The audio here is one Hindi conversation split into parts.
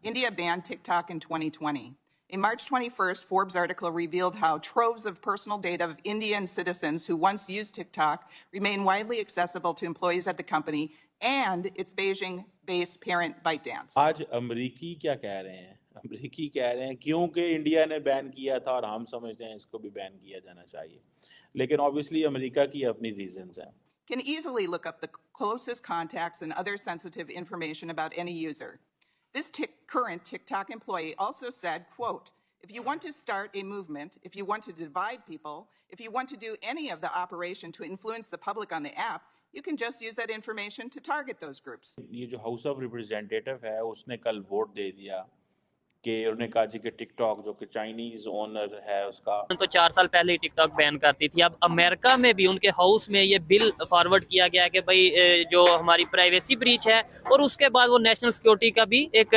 India banned TikTok in 2020. A March 21st Forbes article revealed how troves of personal data of Indian citizens who once used TikTok remain widely accessible to employees at the company and its Beijing-based parent ByteDance. आज अमेरिकी क्या कह रहे हैं? अमेरिकी कह रहे हैं क्योंकि इंडिया ने बैन किया था और हम समझते हैं इसको भी बैन किया जाना चाहिए, लेकिन ऑब्वियसली अमेरिका की अपनी रीजंस हैं. Can easily look up the closest contacts and other sensitive information about any user. This current TikTok employee also said, quote, if you want to start a movement, if you want to divide people, if you want to do any of the operation to influence the public on the app, you can just use that information to target those groups. ये जो हाउस ऑफ रिप्रेजेंटेटिव है उसने कल वोट दे दिया कि उन्होंने कहा जी कि टिकटॉक जो कि चाइनीज ओनर है उसका तो 4 साल पहले ही टिकटॉक बैन करती थी. अब अमेरिका में भी उनके हाउस में ये बिल फॉरवर्ड किया गया कि भाई जो हमारी प्राइवेसी ब्रीच है और उसके बाद वो नेशनल सिक्योरिटी का भी एक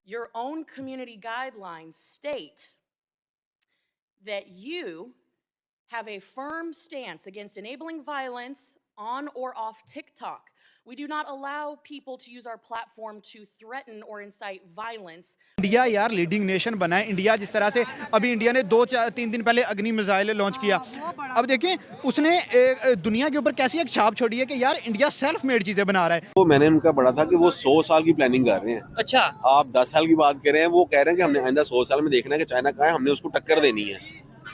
Your own community guidelines state that you have a firm stance against enabling violence on or off TikTok. We do not allow people to use our platform to threaten or incite violence. India यार लीडिंग नेशन बना है. इंडिया जिस तरह से अभी इंडिया ने 2-3 दिन पहले अग्नि मिसाइल लॉन्च किया. अब देखें उसने दुनिया के ऊपर कैसी एक छाप छोड़ी है कि यार इंडिया सेल्फ मेड चीजें बना रहा है. वो मैंने उनका पढ़ा था कि वो 100 साल की प्लानिंग कर रहे हैं. अच्छा, आप 10 साल की बात कर रहे हैं, वो कह रहे हैं कि हमने आइंदा 100 साल में देखना है कि चाइना कहाँ है, हमने उसको टक्कर देनी है.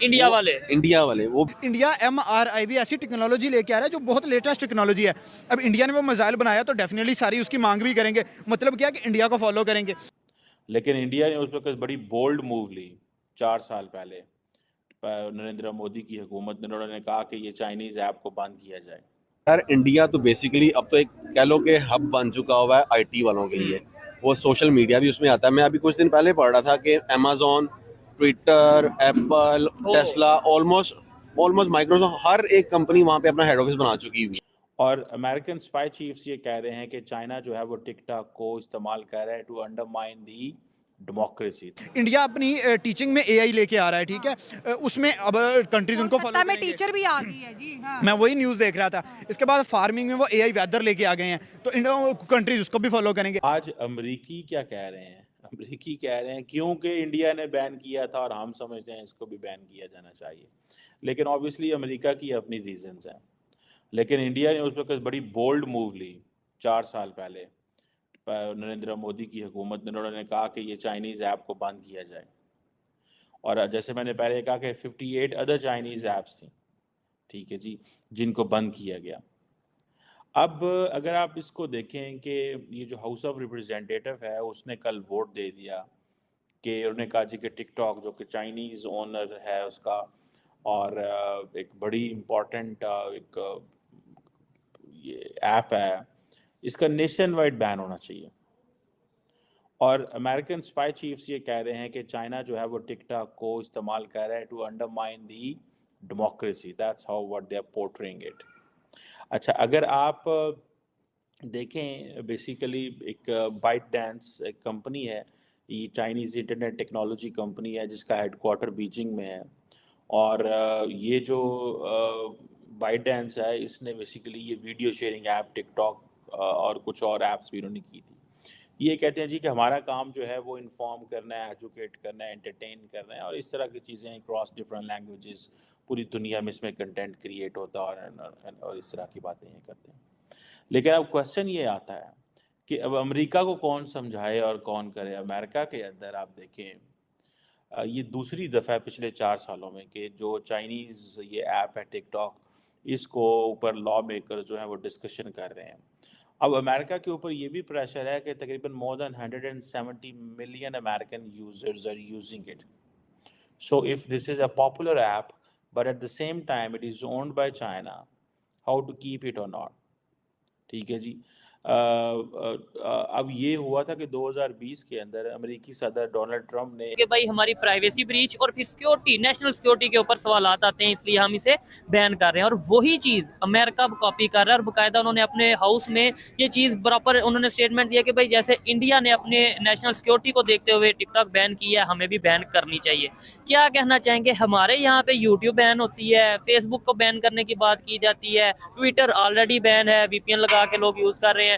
इंडिया वाले वो इंडिया MRI भी ऐसी टेक्नोलॉजी लेके आ रहा है जो बहुत लेटेस्ट टेक्नोलॉजी है. अब इंडिया ने वो मिसाइल बनाया तो डेफिनेटली सारी उसकी मांग भी करेंगे. मतलब क्या कि इंडिया को फॉलो करेंगे. लेकिन इंडिया ने उस वक्त बड़ी बोल्ड मूव ली 4 साल पहले. नरेंद्र मोदी की हुकूमत ने उन्होंने कहा कि ये चाइनीज ऐप को बंद किया जाए. यार इंडिया तो बेसिकली अब तो एक कह लो कि हब बन चुका हुआ है IT वालों के लिए. वो सोशल मीडिया भी उसमें आता है. मैं अभी कुछ दिन पहले पढ़ रहा था कि Amazon, Twitter, Apple, Tesla, almost Microsoft, हर एक कंपनी वहां पे अपना हेड ऑफिस बना चुकी हुई है. और अमेरिकन स्पाई चीफ्स ये कह रहे हैं कि चाइना जो है वो टिकटॉक को इस्तेमाल कर रहा है to undermine the democracy. India अपनी टीचिंग में AI लेके आ रहा है. ठीक है, उसमें अब कंट्रीज उनको फॉलो में टीचर भी आ गई है जी. हाँ. मैं वही न्यूज़ देख रहा था. इसके बाद फार्मिंग में वो AI वेदर लेके आ गए हैं तो इंडिया कंट्रीज उसको भी फॉलो करेंगे. आज अमेरिकी क्या कह रहे हैं? अमेरिकी कह रहे हैं क्योंकि इंडिया ने बैन किया था और हम समझते हैं इसको भी बैन किया जाना चाहिए, लेकिन ऑब्वियसली अमेरिका की अपनी रीजंस हैं. लेकिन इंडिया ने उस वक्त बड़ी बोल्ड मूव ली 4 साल पहले. नरेंद्र मोदी की हुकूमत ने उन्होंने कहा कि ये चाइनीज़ ऐप को बंद किया जाए. और जैसे मैंने पहले कहा कि 58 अदर चाइनीज़ ऐप्स थी, ठीक है जी, जिनको बंद किया गया. अब अगर आप इसको देखें कि ये जो हाउस ऑफ रिप्रेजेंटेटिव है उसने कल वोट दे दिया कि उन्होंने कहा जी कि टिकटॉक जो कि चाइनीज़ ओनर है उसका और एक बड़ी इम्पॉर्टेंट एक ये ऐप है, इसका नेशन वाइड बैन होना चाहिए. और अमेरिकन स्पाई चीफ्स ये कह रहे हैं कि चाइना जो है वो टिकटॉक को इस्तेमाल कर रहा है to undermine the democracy. That's how what they are portraying it. अच्छा, अगर आप देखें बेसिकली एक ByteDance एक कंपनी है, ये चाइनीज़ इंटरनेट टेक्नोलॉजी कंपनी है जिसका हेडक्वार्टर बीजिंग में है. और ये जो ByteDance है इसने बेसिकली ये वीडियो शेयरिंग ऐप टिकटॉक और कुछ और ऐप्स भी इन्होंने की थी. ये कहते हैं जी कि हमारा काम जो है वो इन्फॉर्म करना है, एजुकेट करना है, एंटरटेन करना है और इस तरह की चीज़ें क्रॉस डिफरेंट लैंग्वेजेस पूरी दुनिया में इसमें कंटेंट क्रिएट होता है और इस तरह की बातें ये करते हैं. लेकिन अब क्वेश्चन ये आता है कि अब अमेरिका को कौन समझाए और कौन करे. अमेरिका के अंदर आप देखें ये दूसरी दफ़ा पिछले 4 सालों में कि जो चाइनीज़ ये ऐप है टिकटॉक, इसको ऊपर लॉ मेकर जो है वो डिस्कशन कर रहे हैं. अब अमेरिका के ऊपर ये भी प्रेशर है कि तकरीबन more than 170 million American users are using it. So if this is a popular app but at the same time it is owned by China, how to keep it or not. ठीक है जी. अब ये हुआ था कि 2020 के अंदर अमेरिकी सदर डोनाल्ड ट्रंप ने कि भाई हमारी प्राइवेसी ब्रीच और फिर सिक्योरिटी, नेशनल सिक्योरिटी के ऊपर सवाल आते हैं, इसलिए हम इसे बैन कर रहे हैं. और वही चीज़ अमेरिका कॉपी कर रहा है और बाकायदा उन्होंने अपने हाउस में ये चीज़ प्रॉपर उन्होंने स्टेटमेंट दिया कि भाई जैसे इंडिया ने अपने नेशनल सिक्योरिटी को देखते हुए टिकटॉक बैन किया है, हमें भी बैन करनी चाहिए. क्या कहना चाहेंगे? हमारे यहाँ पे यूट्यूब बैन होती है, फेसबुक को बैन करने की बात की जाती है, ट्विटर ऑलरेडी बैन है, VPN लगा के लोग यूज़ कर रहे हैं.